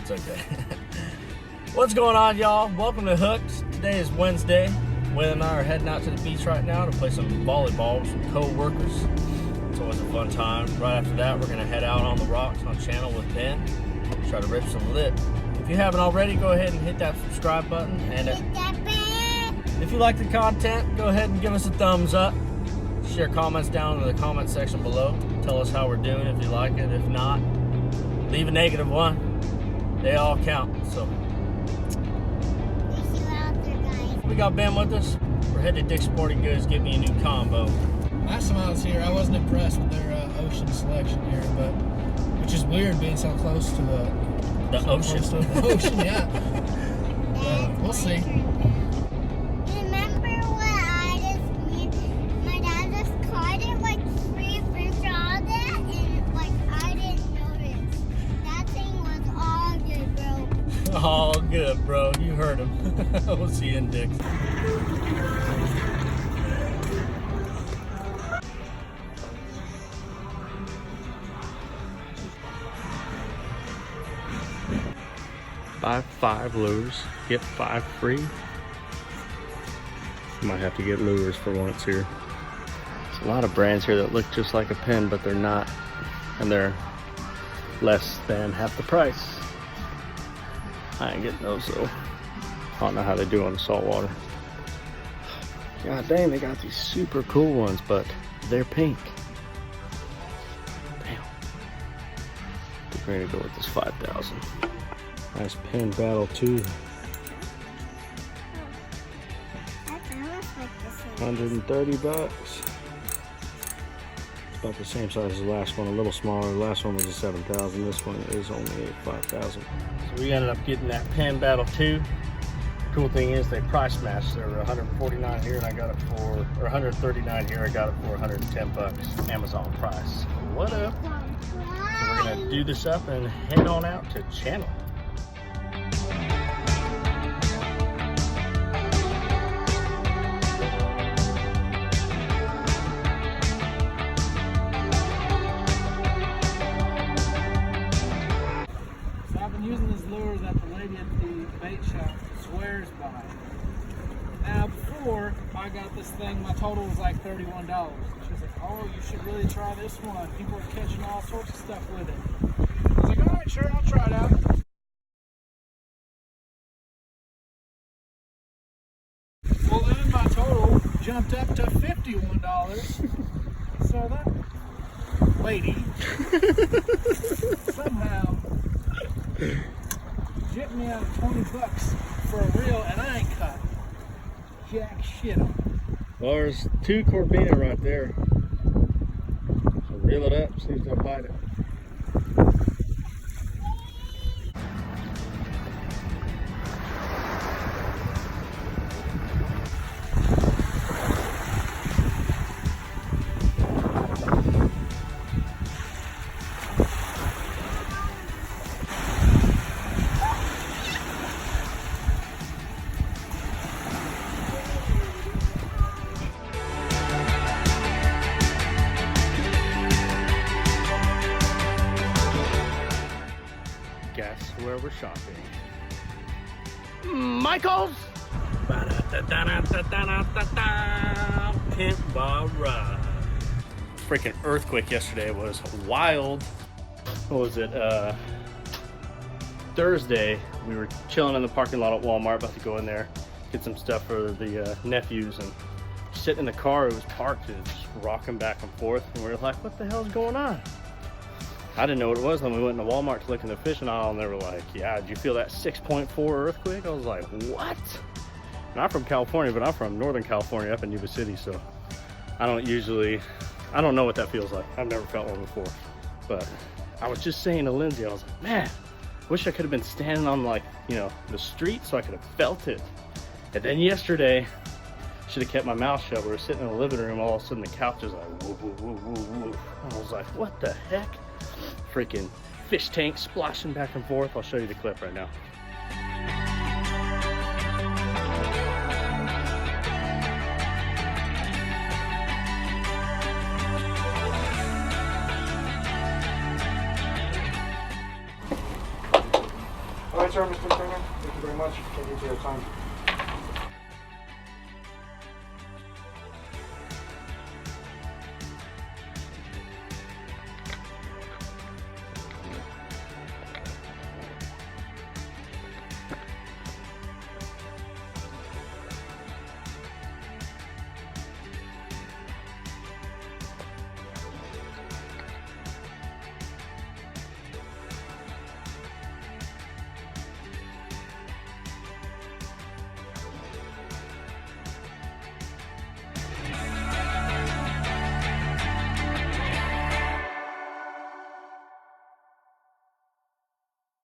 It's okay. What's going on, y'all? Welcome to Hooks. Today is Wednesday. Wayne and I are heading out to the beach right now to play some volleyball with some co-workers. It's always a fun time. Right after that, we're going to head out on the rocks on channel with Ben. Try to rip some lip. If you haven't already, go ahead and hit that subscribe button. And if you like the content, go ahead and give us a thumbs up. Share comments down in the comment section below. Tell us how we're doing if you like it. If not, leave a negative one. They all count. So we got Ben with us. We're headed to Dick's Sporting Goods. Get me a new combo. Last time I was here, I wasn't impressed with their ocean selection here, but which is weird being so close to the ocean. Close to the ocean, yeah. We'll see. Remember what my dad just caught it like 3 fish all that, and like I didn't notice. That thing was all good, bro. All good, bro. You heard him. We'll see you in Dick's. Buy 5 lures, get 5 free. Might have to get lures for once here. There's a lot of brands here that look just like a pen, but they're not, and they're less than half the price. I ain't getting those though. I don't know how they do on the saltwater. God dang, they got these super cool ones, but they're pink. Damn. I'm ready to go with this 5,000. Nice pen battle too. 130 bucks. It's about the same size as the last one, a little smaller. The last one was a 7,000. This one is only a 5,000. So we ended up getting that pen battle 2. Cool thing is they price matched. They were 149 here, and I got it for, or 139 here. I got it for 110 bucks. Amazon price. What up? So we're gonna do this up and head on out to channel. Using these lures that the lady at the bait shop swears by. Now before I got this thing, my total was like $31. She's like, oh, you should really try this one. People are catching all sorts of stuff with it. I was like, all right, sure, I'll try it out. Well, then my total jumped up to $51. So that lady somehow jipped me out of 20 bucks for a reel, and I ain't caught jack shit on it. Well, there's 2 Corbina right there. So reel it up, see if they'll bite it. Guess where we're shopping? Michael's! Pimp Bar Ride. Freaking earthquake yesterday was wild. What was it? Thursday, we were chilling in the parking lot at Walmart, about to go in there, get some stuff for the nephews, and sitting in the car, it was parked and just rocking back and forth, and we were like, what the hell's going on? I didn't know what it was when we went into Walmart to look in the fishing aisle, and they were like, yeah, did you feel that 6.4 earthquake? I was like, what? And I'm from California, but I'm from Northern California up in Yuba City, so I don't know what that feels like. I've never felt one before. But I was just saying to Lindsay, I was like, man, wish I could have been standing on, like, you know, the street so I could have felt it. And then yesterday, should have kept my mouth shut. We were sitting in the living room, all of a sudden the couch was like, woo, woo, woo, woo, woo. I was like, what the heck? Freaking fish tank splashing back and forth. I'll show you the clip right now. All right, sir, Mr. Turner. Thank you very much. Thank you for your time.